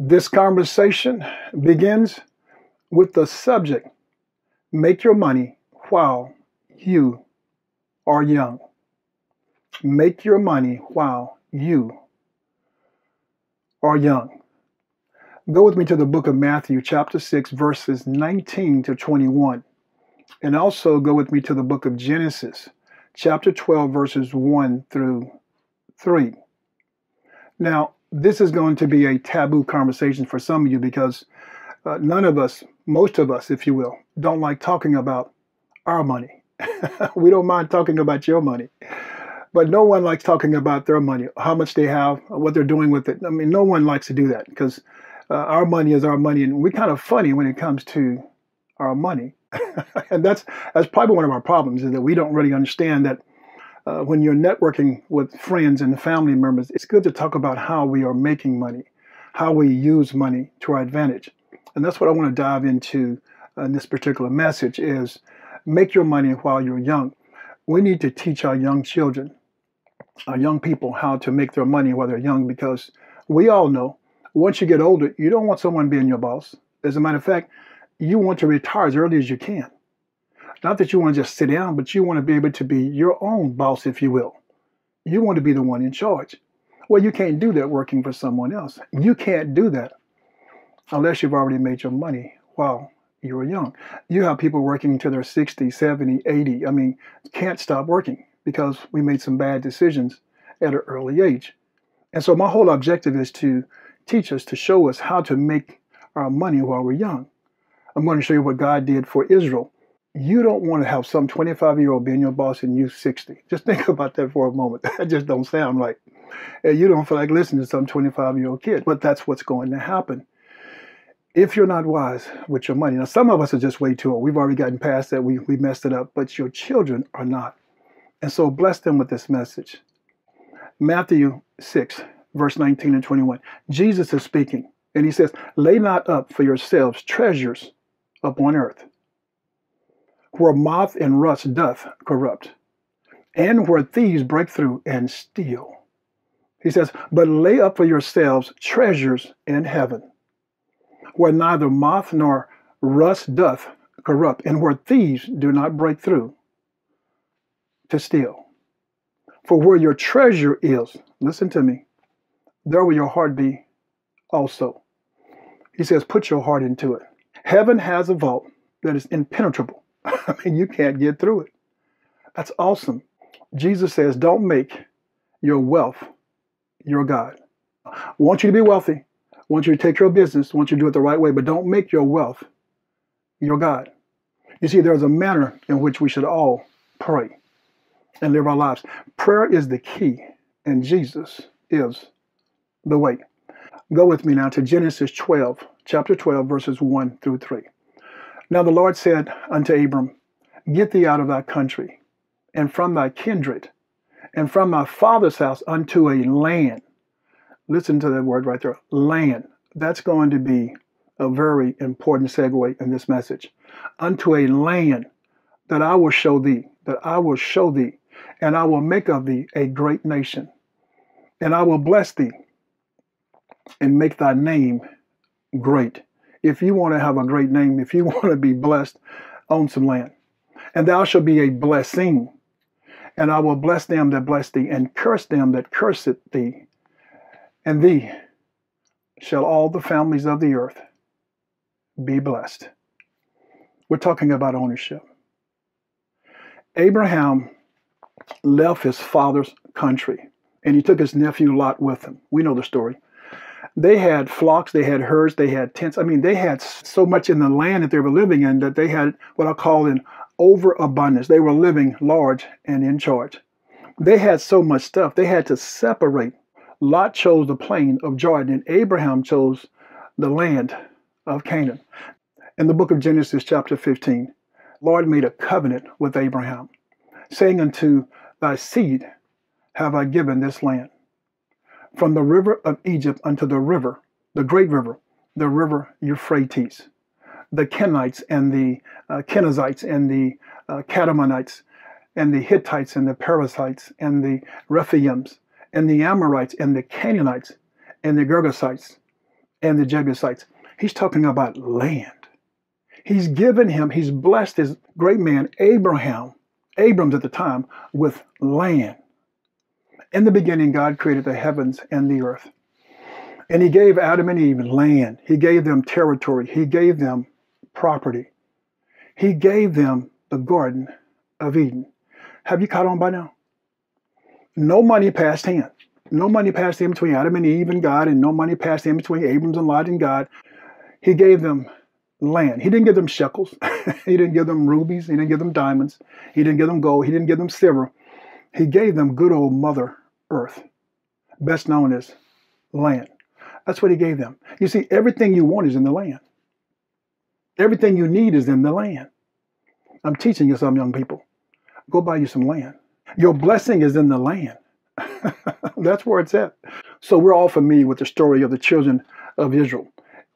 This conversation begins with the subject, make your money while you are young. Make your money while you are young. Go with me to the book of Matthew, chapter 6, verses 19 to 21. And also go with me to the book of Genesis, chapter 12, verses 1 through 3. Now, this is going to be a taboo conversation for some of you because none of us, most of us, if you will, don't like talking about our money. We don't mind talking about your money, but no one likes talking about their money, how much they have, what they're doing with it. I mean, no one likes to do that because our money is our money, and we're kind of funny when it comes to our money. And that's probably one of our problems, is that we don't really understand that when you're networking with friends and family members, it's good to talk about how we are making money, how we use money to our advantage. And that's what I want to dive into in this particular message is make your money while you're young. We need to teach our young children, our young people, how to make their money while they're young, because we all know once you get older, you don't want someone being your boss. As a matter of fact, you want to retire as early as you can. Not that you want to just sit down, but you want to be able to be your own boss, if you will. You want to be the one in charge. Well, you can't do that working for someone else. You can't do that unless you've already made your money while you were young. You have people working to their 60, 70, 80. I mean, can't stop working because we made some bad decisions at an early age. And so my whole objective is to teach us, to show us how to make our money while we're young. I'm going to show you what God did for Israel. You don't want to have some 25-year-old being your boss and you 60. Just think about that for a moment. That just don't sound right. And you don't feel like listening to some 25-year-old kid, but that's what's going to happen if you're not wise with your money. Now, some of us are just way too old. We've already gotten past that. We messed it up, but your children are not. And so bless them with this message. Matthew 6, verse 19 and 21. Jesus is speaking, and he says, lay not up for yourselves treasures upon earth, where moth and rust doth corrupt, and where thieves break through and steal. He says, but lay up for yourselves treasures in heaven, where neither moth nor rust doth corrupt, and where thieves do not break through to steal. For where your treasure is, listen to me, there will your heart be also. He says, put your heart into it. Heaven has a vault that is impenetrable. I mean, you can't get through it. That's awesome. Jesus says, don't make your wealth your God. I want you to be wealthy. I want you to take care of business. I want you to do it the right way, but don't make your wealth your God. You see, there's a manner in which we should all pray and live our lives. Prayer is the key, and Jesus is the way. Go with me now to Genesis 12, chapter 12, verses 1 through 3. Now the Lord said unto Abram, get thee out of thy country, and from thy kindred, and from thy father's house unto a land. Listen to that word right there, land. That's going to be a very important segue in this message. Unto a land that I will show thee, and I will make of thee a great nation. And I will bless thee, and make thy name great. If you want to have a great name, if you want to be blessed, own some land. And thou shalt be a blessing. And I will bless them that bless thee, and curse them that curseth thee. And thee shall all the families of the earth be blessed. We're talking about ownership. Abraham left his father's country, and he took his nephew Lot with him. We know the story. They had flocks, they had herds, they had tents. I mean, they had so much in the land that they were living in that they had what I call an overabundance. They were living large and in charge. They had so much stuff, they had to separate. Lot chose the plain of Jordan, and Abraham chose the land of Canaan. In the book of Genesis, chapter 15, Lord made a covenant with Abraham, saying, unto thy seed have I given this land, from the river of Egypt unto the river, the great river, the river Euphrates. The Kenites and the Kenizzites and the Kadmonites and the Hittites and the Perizzites and the Rephaims and the Amorites and the Canaanites and the Girgashites and the Jebusites. He's talking about land. He's blessed his great man Abrams at the time, with land. In the beginning, God created the heavens and the earth. And he gave Adam and Eve land. He gave them territory. He gave them property. He gave them the Garden of Eden. Have you caught on by now? No money passed hands. No money passed in between Adam and Eve and God, and no money passed in between Abrams and Lot and God. He gave them land. He didn't give them shekels. He didn't give them rubies. He didn't give them diamonds. He didn't give them gold. He didn't give them silver. He gave them good old Mother Earth, best known as land. That's what he gave them. You see, everything you want is in the land. Everything you need is in the land. I'm teaching you some young people. Go buy you some land. Your blessing is in the land. That's where it's at. So we're all familiar with the story of the children of Israel.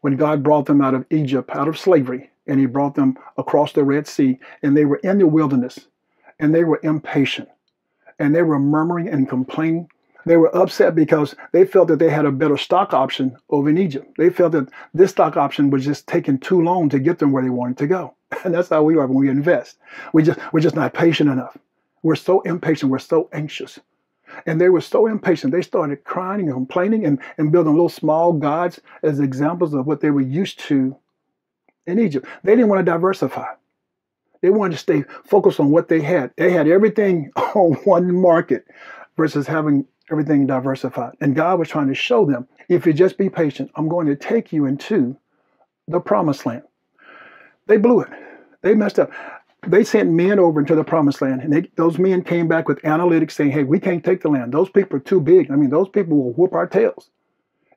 When God brought them out of Egypt, out of slavery, and he brought them across the Red Sea, and they were in the wilderness, and they were impatient, and they were murmuring and complaining. They were upset because they felt that they had a better stock option over in Egypt. They felt that this stock option was just taking too long to get them where they wanted to go. And that's how we are when we invest. We're just not patient enough. We're so impatient. We're so anxious. And they were so impatient. They started crying and complaining and building little small gods as examples of what they were used to in Egypt. They didn't want to diversify. They wanted to stay focused on what they had. They had everything on one market versus having everything diversified. And God was trying to show them, if you just be patient, I'm going to take you into the promised land. They blew it. They messed up. They sent men over into the promised land, and those men came back with analytics saying, hey, we can't take the land. Those people are too big. I mean, those people will whoop our tails.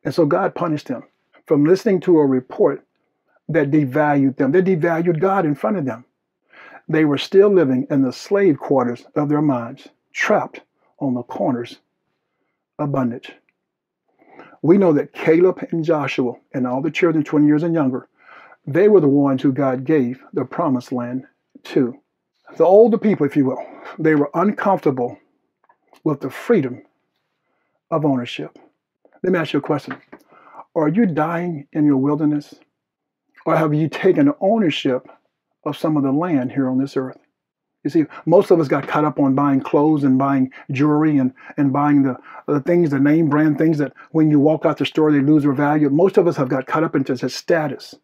And so God punished them from listening to a report that devalued them. They devalued God in front of them. They were still living in the slave quarters of their minds, trapped on the corners of bondage. We know that Caleb and Joshua and all the children 20 years and younger, they were the ones who God gave the promised land to. The older people, if you will, they were uncomfortable with the freedom of ownership. Let me ask you a question. Are you dying in your wilderness? Or have you taken ownership of some of the land here on this earth? You see, most of us got caught up on buying clothes and buying jewelry and buying the things, the name brand things that when you walk out the store, they lose their value. Most of us have got caught up into this status.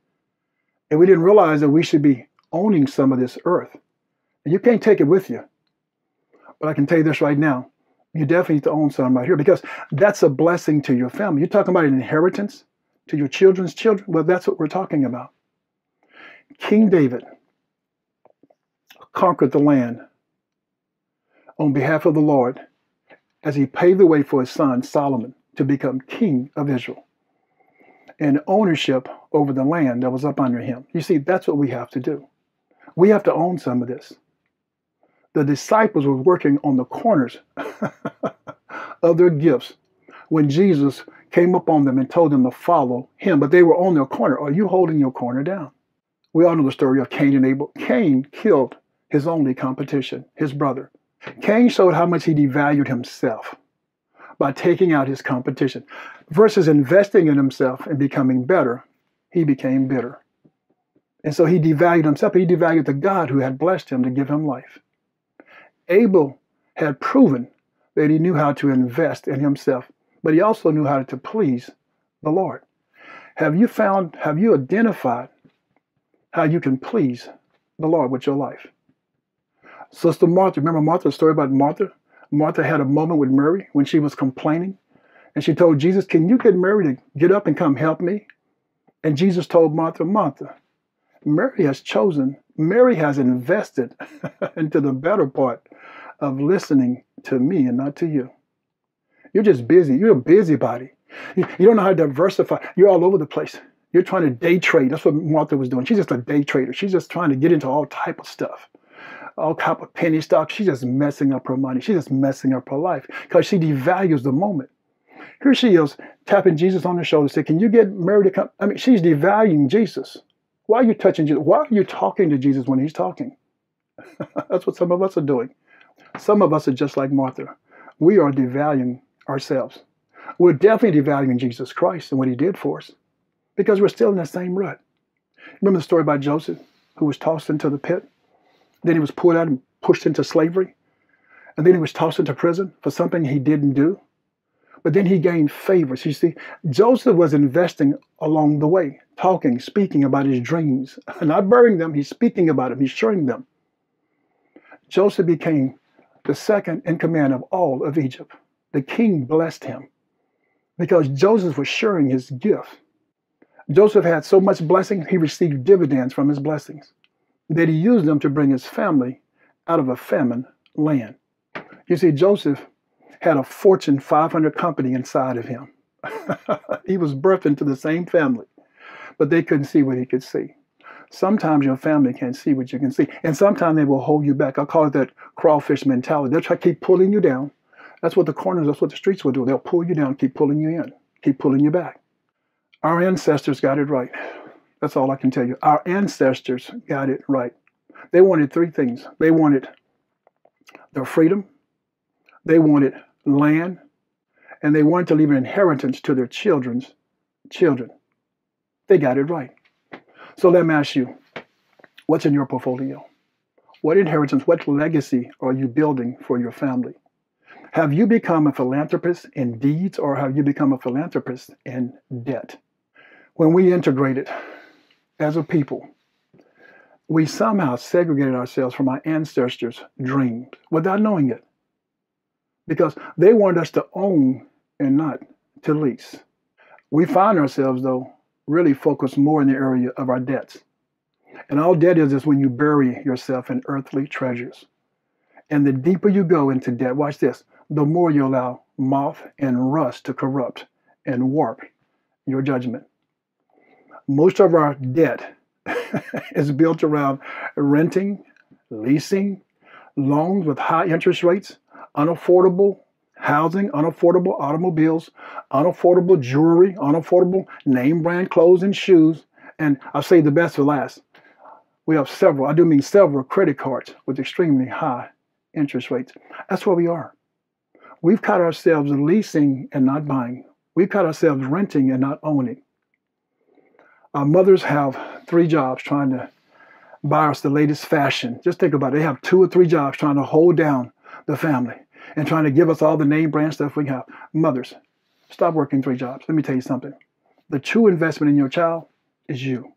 And we didn't realize that we should be owning some of this earth. And you can't take it with you. But I can tell you this right now. You definitely need to own some right here because that's a blessing to your family. You're talking about an inheritance to your children's children. Well, that's what we're talking about. King David conquered the land on behalf of the Lord as he paved the way for his son Solomon to become king of Israel and ownership over the land that was up under him. You see, that's what we have to do. We have to own some of this. The disciples were working on the corners of their gifts when Jesus came upon them and told them to follow him, but they were on their corner. Are you holding your corner down? We all know the story of Cain and Abel. Cain killed his only competition, his brother. Cain showed how much he devalued himself by taking out his competition. Versus investing in himself and becoming better, he became bitter. And so he devalued himself. He devalued the God who had blessed him to give him life. Abel had proven that he knew how to invest in himself, but he also knew how to please the Lord. Have you identified how you can please the Lord with your life? Sister Martha, remember Martha, the story about Martha? Martha had a moment with Mary when she was complaining, and she told Jesus, can you get Mary to get up and come help me? And Jesus told Martha, Martha, Mary has invested into the better part of listening to me and not to you. You're just busy. You're a busybody. You don't know how to diversify. You're all over the place. You're trying to day trade. That's what Martha was doing. She's just a day trader. She's just trying to get into all type of stuff, all type of penny stock. She's just messing up her money. She's just messing up her life because she devalues the moment. Here she is tapping Jesus on the shoulder, saying, "Can you get married to come?" I mean, she's devaluing Jesus. Why are you touching Jesus? Why are you talking to Jesus when he's talking? That's what some of us are doing. Some of us are just like Martha. We are devaluing ourselves. We're definitely devaluing Jesus Christ and what he did for us because we're still in the same rut. Remember the story about Joseph, who was tossed into the pit? Then he was pulled out and pushed into slavery. And then he was tossed into prison for something he didn't do. But then he gained favors. You see, Joseph was investing along the way, talking, speaking about his dreams. Not burying them, he's speaking about them, he's sharing them. Joseph became the second in command of all of Egypt. The king blessed him because Joseph was sharing his gift. Joseph had so much blessing, he received dividends from his blessings, that he used them to bring his family out of a famine land. You see, Joseph had a Fortune 500 company inside of him. He was birthed into the same family, but they couldn't see what he could see. Sometimes your family can't see what you can see, and sometimes they will hold you back. I call it that crawfish mentality. They'll try to keep pulling you down. That's what the corners, that's what the streets will do. They'll pull you down, keep pulling you in, keep pulling you back. Our ancestors got it right. That's all I can tell you. Our ancestors got it right. They wanted three things. They wanted their freedom, they wanted land, and they wanted to leave an inheritance to their children's children. They got it right. So let me ask you, what's in your portfolio? What inheritance, what legacy are you building for your family? Have you become a philanthropist in deeds, or have you become a philanthropist in debt? When we integrated as a people, we somehow segregated ourselves from our ancestors' dreams without knowing it, because they wanted us to own and not to lease. We find ourselves, though, really focused more in the area of our debts. And all debt is when you bury yourself in earthly treasures. And the deeper you go into debt, watch this, the more you allow moth and rust to corrupt and warp your judgment. Most of our debt is built around renting, leasing, loans with high interest rates, unaffordable housing, unaffordable automobiles, unaffordable jewelry, unaffordable name brand clothes and shoes. And I'll say the best for last. We have several credit cards with extremely high interest rates. That's where we are. We've caught ourselves leasing and not buying. We've caught ourselves renting and not owning. Our mothers have 3 jobs trying to buy us the latest fashion. Just think about it. They have 2 or 3 jobs trying to hold down the family and trying to give us all the name brand stuff we have. Mothers, stop working 3 jobs. Let me tell you something. The true investment in your child is you.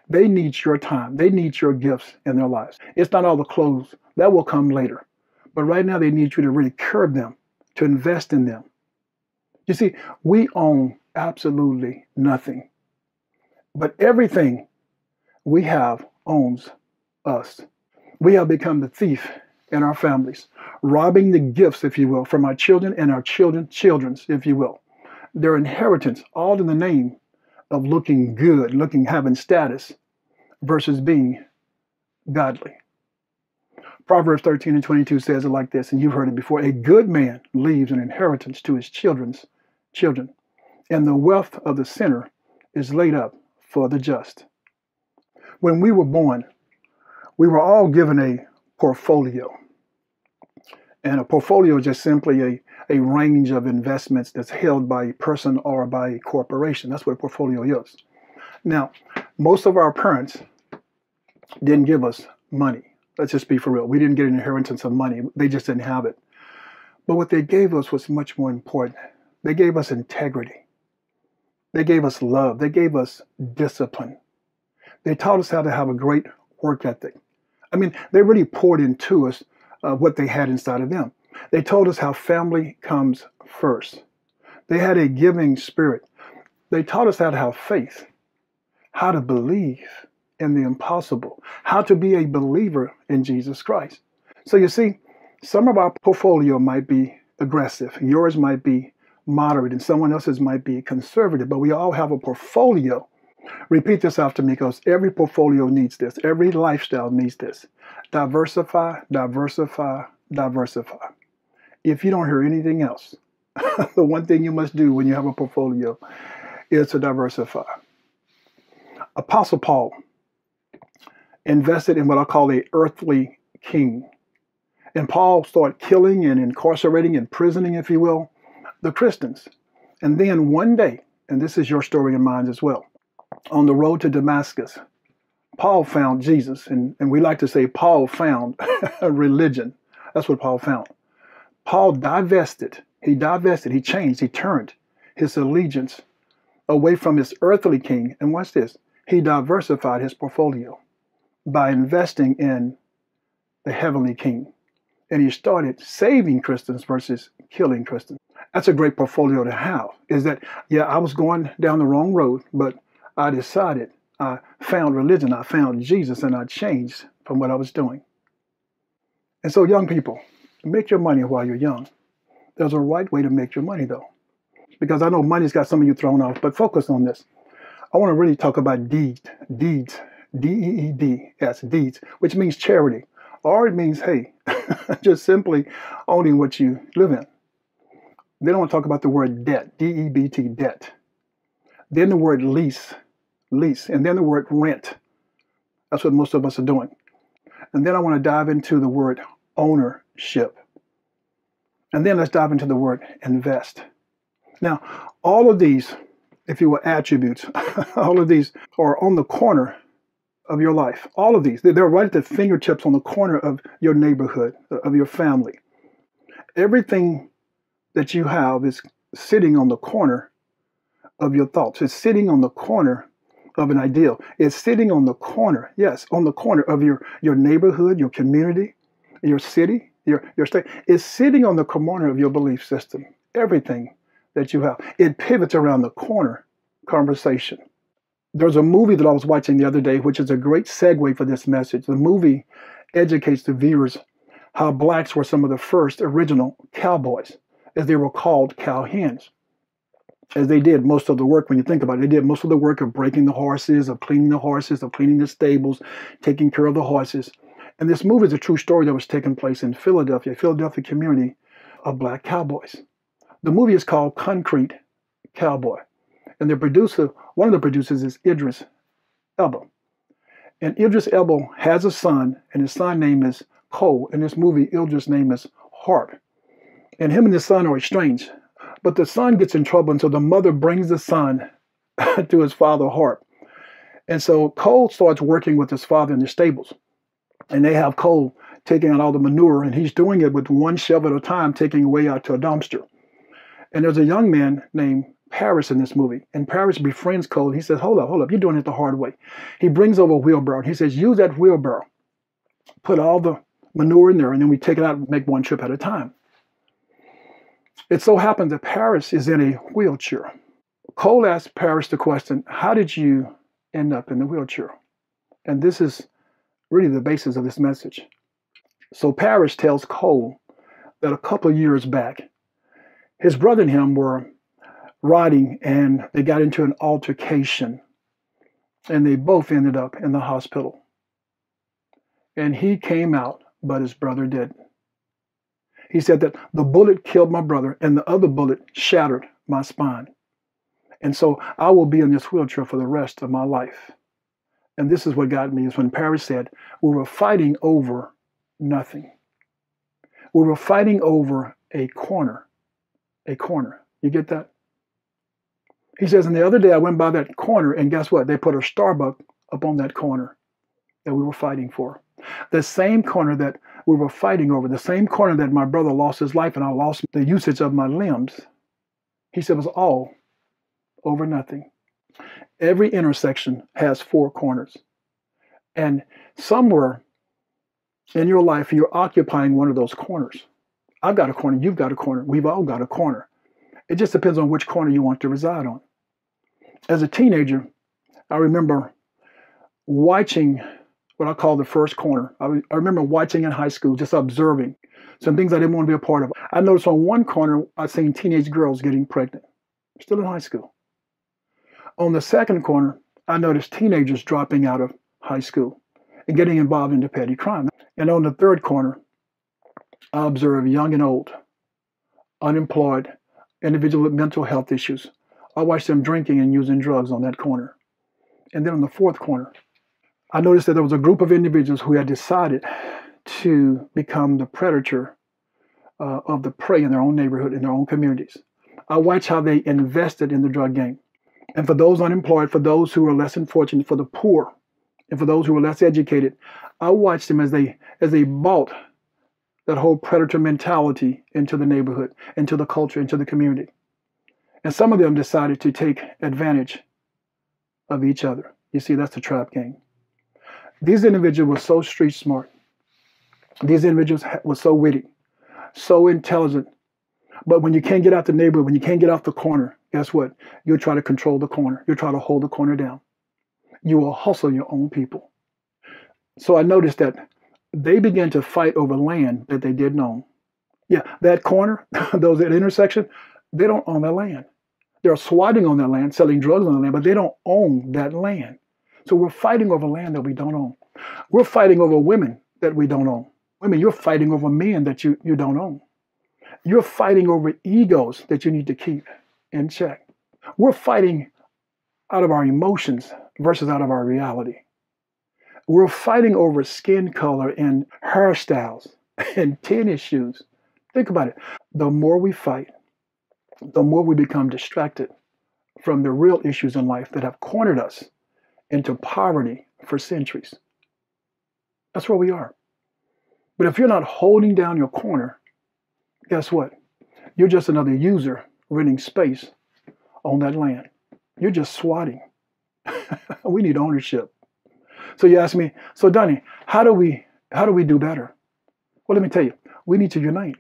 They need your time. They need your gifts in their lives. It's not all the clothes. That will come later. But right now, they need you to really curb them, to invest in them. You see, we own absolutely nothing. But everything we have owns us. We have become the thief in our families, robbing the gifts, if you will, from our children and our children's, if you will. Their inheritance, all in the name of looking good, having status, versus being godly. Proverbs 13:22 says it like this, and you've heard it before. A good man leaves an inheritance to his children's children, and the wealth of the sinner is laid up for the just. When we were born, we were all given a portfolio. And a portfolio is just simply a range of investments that's held by a person or by a corporation. That's what a portfolio is. Now, most of our parents didn't give us money. Let's just be for real. We didn't get an inheritance of money. They just didn't have it. But what they gave us was much more important. They gave us integrity. They gave us love. They gave us discipline. They taught us how to have a great work ethic. I mean, they really poured into us what they had inside of them. They told us how family comes first. They had a giving spirit. They taught us how to have faith, how to believe in the impossible, how to be a believer in Jesus Christ. So you see, some of our portfolio might be aggressive. Yours might be moderate, and someone else's might be conservative. But we all have a portfolio Repeat this after me because every portfolio needs this. Every lifestyle needs this. Diversify, diversify, diversify. If you don't hear anything else, the one thing you must do when you have a portfolio is to diversify. Apostle Paul invested in what I call a earthly king. And Paul started killing and incarcerating, imprisoning, if you will, the Christians. And then one day, and this is your story and mine as well, on the road to Damascus, Paul found Jesus. And we like to say Paul found a religion. That's what Paul found. Paul divested, he changed, he turned his allegiance away from his earthly king. And watch this, he diversified his portfolio by investing in the heavenly king. And he started saving Christians versus killing Christians. That's a great portfolio to have, is that, yeah, I was going down the wrong road, but I decided, I found religion, I found Jesus, and I changed from what I was doing. And so young people, make your money while you're young. There's a right way to make your money, though, because I know money's got some of you thrown off, but focus on this. I want to really talk about deeds, D-E-E-D-S, deeds, which means charity, or it means, hey, just simply owning what you live in. Then I want to talk about the word debt, D-E-B-T, debt. Then the word lease, and then the word rent. That's what most of us are doing. And then I want to dive into the word ownership. And then let's dive into the word invest. Now, all of these, if you will, attributes, all of these are on the corner of your life. All of these, they're right at the fingertips on the corner of your neighborhood, of your family. Everything that you have is sitting on the corner of your thoughts. It's sitting on the corner of an ideal. It's sitting on the corner, yes, on the corner of your neighborhood, your community, your city, your state. It's sitting on the corner of your belief system. Everything that you have, it pivots around the corner conversation. There's a movie that I was watching the other day, which is a great segue for this message. The movie educates the viewers how blacks were some of the first original cowboys, as they were called cowhands, as they did most of the work. When you think about it, they did most of the work of breaking the horses, of cleaning the stables, taking care of the horses. And this movie is a true story that was taking place in Philadelphia community of black cowboys. The movie is called Concrete Cowboy. And the producer, one of the producers, is Idris Elba. And Idris Elba has a son, and his son's name is Cole. In this movie, Idris' name is Harp. And him and his son are estranged. But the son gets in trouble, and so the mother brings the son to his father, Harp. And so Cole starts working with his father in the stables. And they have Cole taking out all the manure, and he's doing it with one shovel at a time, taking away out to a dumpster. And there's a young man named Paris in this movie. And Paris befriends Cole. He says, hold up, you're doing it the hard way. He brings over a wheelbarrow. He says, use that wheelbarrow. Put all the manure in there, and then we take it out and make one trip at a time. It so happens that Paris is in a wheelchair. Cole asked Paris the question, how did you end up in the wheelchair? And this is really the basis of this message. So Paris tells Cole that a couple of years back, his brother and him were riding and they got into an altercation, and they both ended up in the hospital. And he came out, but his brother didn't. He said that the bullet killed my brother and the other bullet shattered my spine. And so I will be in this wheelchair for the rest of my life. And this is what got me, is when Paris said, we were fighting over nothing. We were fighting over a corner. A corner. You get that? He says, and the other day I went by that corner, and guess what? They put a Starbucks up on that corner that we were fighting for. The same corner that we were fighting over, the same corner that my brother lost his life and I lost the usage of my limbs. He said it was all over nothing. Every intersection has four corners. And somewhere in your life, you're occupying one of those corners. I've got a corner, you've got a corner, we've all got a corner. It just depends on which corner you want to reside on. As a teenager, I remember watching what I call the first corner. I remember watching in high school, just observing some things I didn't want to be a part of. I noticed on one corner, I seen teenage girls getting pregnant, still in high school. On the second corner, I noticed teenagers dropping out of high school and getting involved into petty crime. And on the third corner, I observed young and old, unemployed, individuals with mental health issues. I watched them drinking and using drugs on that corner. And then on the fourth corner, I noticed that there was a group of individuals who had decided to become the predator of the prey in their own neighborhood, in their own communities. I watched how they invested in the drug game. And for those unemployed, for those who were less fortunate, for the poor, and for those who were less educated, I watched them as they bought that whole predator mentality into the neighborhood, into the culture, into the community. And some of them decided to take advantage of each other. You see, that's the trap game. These individuals were so street smart. These individuals were so witty, so intelligent. But when you can't get out the neighborhood, when you can't get off the corner, guess what? You'll try to control the corner. You'll try to hold the corner down. You will hustle your own people. So I noticed that they began to fight over land that they didn't own. Yeah, that corner, that intersection, they don't own that land. They're swatting on that land, selling drugs on the land, but they don't own that land. So we're fighting over land that we don't own. We're fighting over women that we don't own. Women, you're fighting over men that you don't own. You're fighting over egos that you need to keep in check. We're fighting out of our emotions versus out of our reality. We're fighting over skin color and hairstyles and tennis shoes. Think about it. The more we fight, the more we become distracted from the real issues in life that have cornered us into poverty for centuries. That's where we are. But if you're not holding down your corner, guess what? You're just another user renting space on that land. You're just swatting. We need ownership. So you ask me, so Donnie, how do we do better? Well, let me tell you, we need to unite.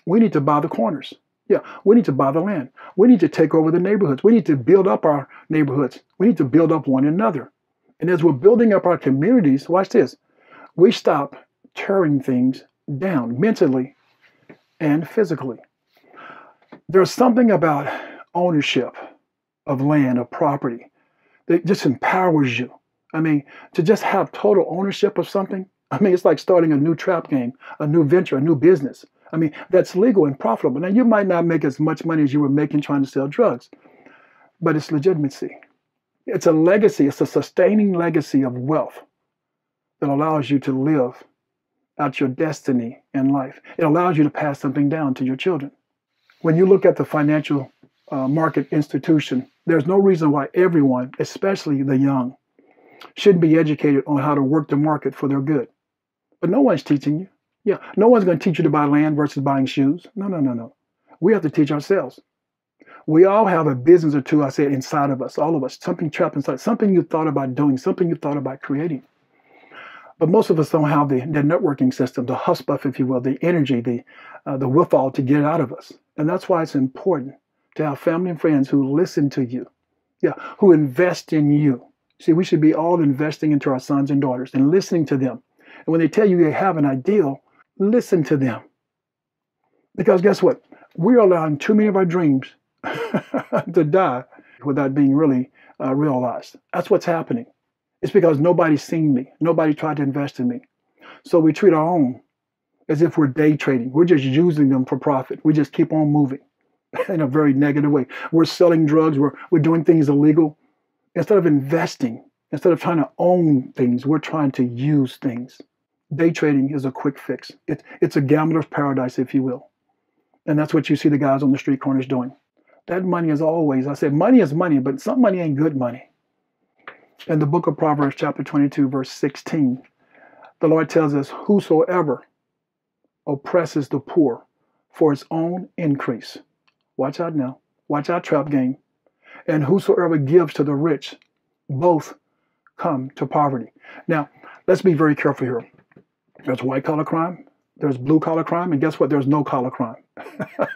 We need to buy the corners. Yeah, we need to buy the land. We need to take over the neighborhoods. We need to build up our neighborhoods. We need to build up one another. And as we're building up our communities, watch this, we stop tearing things down mentally and physically. There's something about ownership of land, of property, that just empowers you. I mean, to just have total ownership of something, I mean, it's like starting a new trap game, a new venture, a new business. I mean, that's legal and profitable. Now, you might not make as much money as you were making trying to sell drugs, but it's legitimacy. It's a legacy. It's a sustaining legacy of wealth that allows you to live out your destiny in life. It allows you to pass something down to your children. When you look at the financial market institution, there's no reason why everyone, especially the young, shouldn't be educated on how to work the market for their good. But no one's teaching you. Yeah, no one's going to teach you to buy land versus buying shoes. No. We have to teach ourselves. We all have a business or two, I said, inside of us, all of us, something trapped inside, something you thought about doing, something you thought about creating. But most of us don't have the networking system, the husbuff, if you will, the energy, the wherewithal to get it out of us. And that's why it's important to have family and friends who listen to you, who invest in you. See, we should be all investing into our sons and daughters and listening to them. And when they tell you they have an ideal, listen to them. Because guess what? We're allowing too many of our dreams to die without being really realized. That's what's happening. It's because nobody's seen me. Nobody tried to invest in me. So we treat our own as if we're day trading. We're just using them for profit. We just keep on moving in a very negative way. We're selling drugs. We're doing things illegal. Instead of investing, instead of trying to own things, we're trying to use things. Day trading is a quick fix. It's a gambler's paradise, if you will. And that's what you see the guys on the street corners doing. That money is always, I said, money is money, but some money ain't good money. In the book of Proverbs, chapter 22, verse 16, the Lord tells us, whosoever oppresses the poor for his own increase. Watch out now. Watch out, trap game. And whosoever gives to the rich, both come to poverty. Now, let's be very careful here. There's white-collar crime, there's blue-collar crime, and guess what? There's no-collar crime.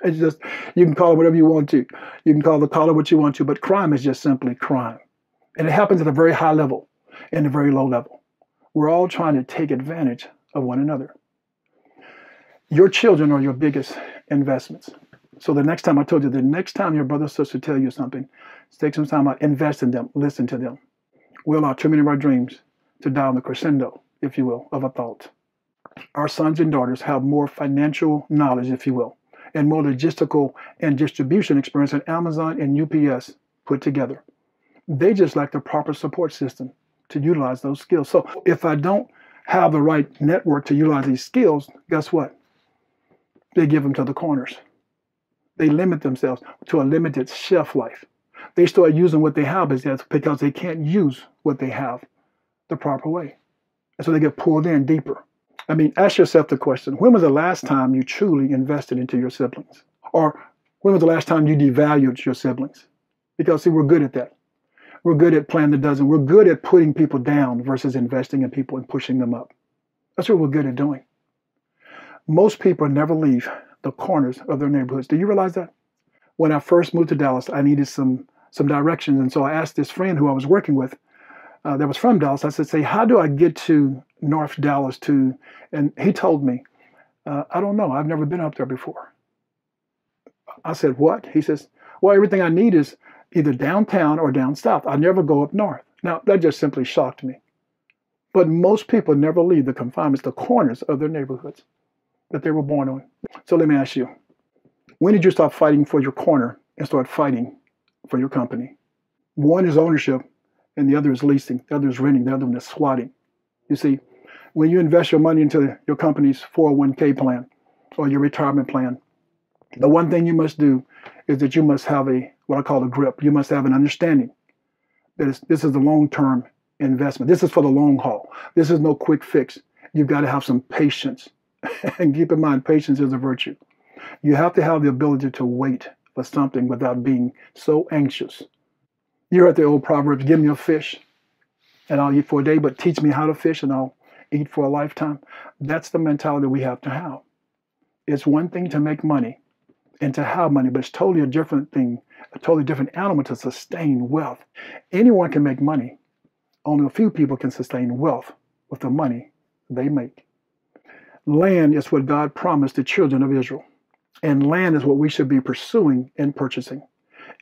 It's just, you can call it whatever you want to. You can call the collar what you want to, but crime is just simply crime. And it happens at a very high level and a very low level. We're all trying to take advantage of one another. Your children are your biggest investments. So the next time, I told you, the next time your brother or sister tell you something, take some time out, invest in them, listen to them. We allow too many of our dreams to die on the crescendo, if you will, of a thought. Our sons and daughters have more financial knowledge, if you will, and more logistical and distribution experience than Amazon and UPS put together. They just lack the proper support system to utilize those skills. So if I don't have the right network to utilize these skills, guess what? They give them to the corners. They limit themselves to a limited shelf life. They start using what they have because they can't use what they have the proper way. And so they get pulled in deeper. I mean, ask yourself the question, when was the last time you truly invested into your siblings? Or when was the last time you devalued your siblings? Because, see, we're good at that. We're good at playing the dozen. We're good at putting people down versus investing in people and pushing them up. That's what we're good at doing. Most people never leave the corners of their neighborhoods. Do you realize that? When I first moved to Dallas, I needed some directions. And so I asked this friend who I was working with that was from Dallas. I said, say, how do I get to North Dallas and he told me, I don't know. I've never been up there before. I said, what? He says, well, everything I need is either downtown or down south. I never go up north. Now, that just simply shocked me. But most people never leave the confinements, the corners of their neighborhoods that they were born on. So let me ask you, when did you stop fighting for your corner and start fighting for your company? One is ownership, and the other is leasing, the other is renting, the other one is squatting. You see, when you invest your money into your company's 401k plan or your retirement plan, the one thing you must do is that you must have what I call a grip. You must have an understanding that this is a long-term investment. This is for the long haul. This is no quick fix. You've got to have some patience. And keep in mind, patience is a virtue. You have to have the ability to wait for something without being so anxious. You heard the old proverbs, give me a fish and I'll eat for a day, but teach me how to fish and I'll eat for a lifetime. That's the mentality we have to have. It's one thing to make money and to have money, but it's totally a different thing, a totally different animal to sustain wealth. Anyone can make money. Only a few people can sustain wealth with the money they make. Land is what God promised the children of Israel. And land is what we should be pursuing and purchasing.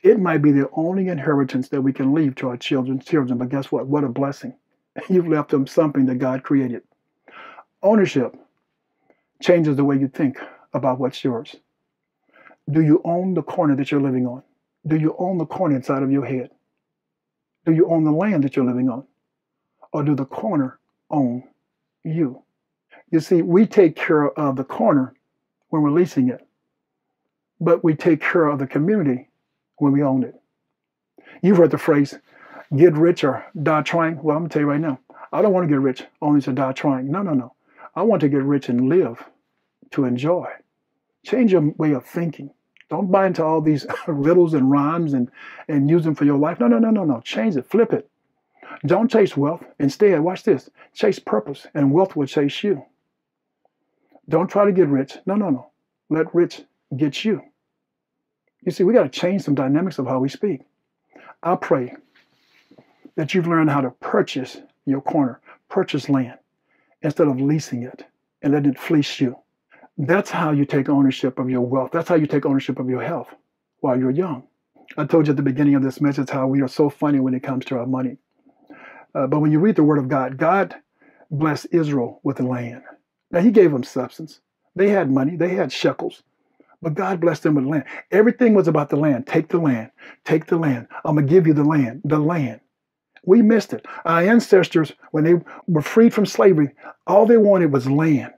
It might be the only inheritance that we can leave to our children's children, but guess what? What a blessing. You've left them something that God created. Ownership changes the way you think about what's yours. Do you own the corner that you're living on? Do you own the corner inside of your head? Do you own the land that you're living on? Or do the corner own you? You see, we take care of the corner when we're leasing it, but we take care of the community when we own it. You've heard the phrase, get rich or die trying. Well, I'm going to tell you right now, I don't want to get rich only to die trying. No. I want to get rich and live to enjoy. Change your way of thinking. Don't buy into all these riddles and rhymes and use them for your life. No. Change it. Flip it. Don't chase wealth. Instead, watch this. Chase purpose, and wealth will chase you. Don't try to get rich. No. Let rich get you. You see, we got to change some dynamics of how we speak. I pray that you've learned how to purchase your corner, purchase land, instead of leasing it and letting it fleece you. That's how you take ownership of your wealth. That's how you take ownership of your health while you're young. I told you at the beginning of this message how we are so funny when it comes to our money. But when you read the Word of God, God blessed Israel with the land. Now, He gave them substance. They had money. They had shekels. But God blessed them with land. Everything was about the land. Take the land. Take the land. I'm going to give you the land. The land. We missed it. Our ancestors, when they were freed from slavery, all they wanted was land.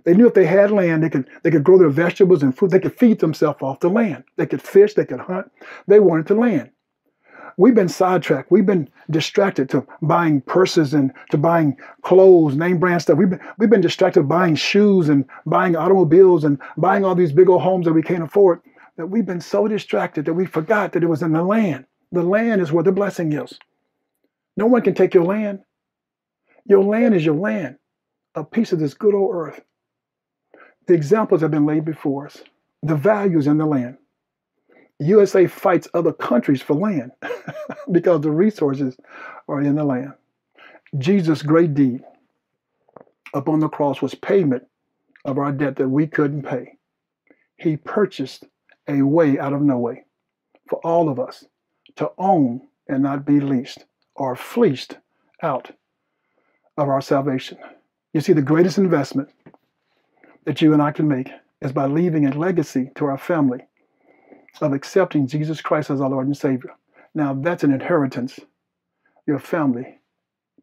They knew if they had land, they could grow their vegetables and food. They could feed themselves off the land. They could fish. They could hunt. They wanted the land. We've been sidetracked. We've been distracted to buying purses and to buying clothes, name brand stuff. We've been distracted buying shoes and buying automobiles and buying all these big old homes that we can't afford. That we've been so distracted that we forgot that it was in the land. The land is where the blessing is. No one can take your land. Your land is your land, a piece of this good old earth. The examples have been laid before us. The values in the land. USA fights other countries for land because the resources are in the land. Jesus' great deed upon the cross was payment of our debt that we couldn't pay. He purchased a way out of no way for all of us to own and not be leased or fleeced out of our salvation. You see, the greatest investment that you and I can make is by leaving a legacy to our family of accepting Jesus Christ as our Lord and Savior. Now, that's an inheritance your family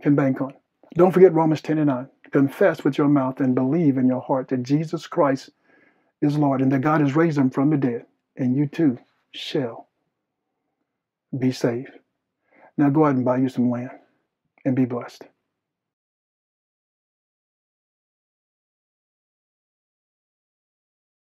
can bank on. Don't forget Romans 10:9. Confess with your mouth and believe in your heart that Jesus Christ is Lord and that God has raised him from the dead, and you too shall be saved. Now go out and buy you some land and be blessed.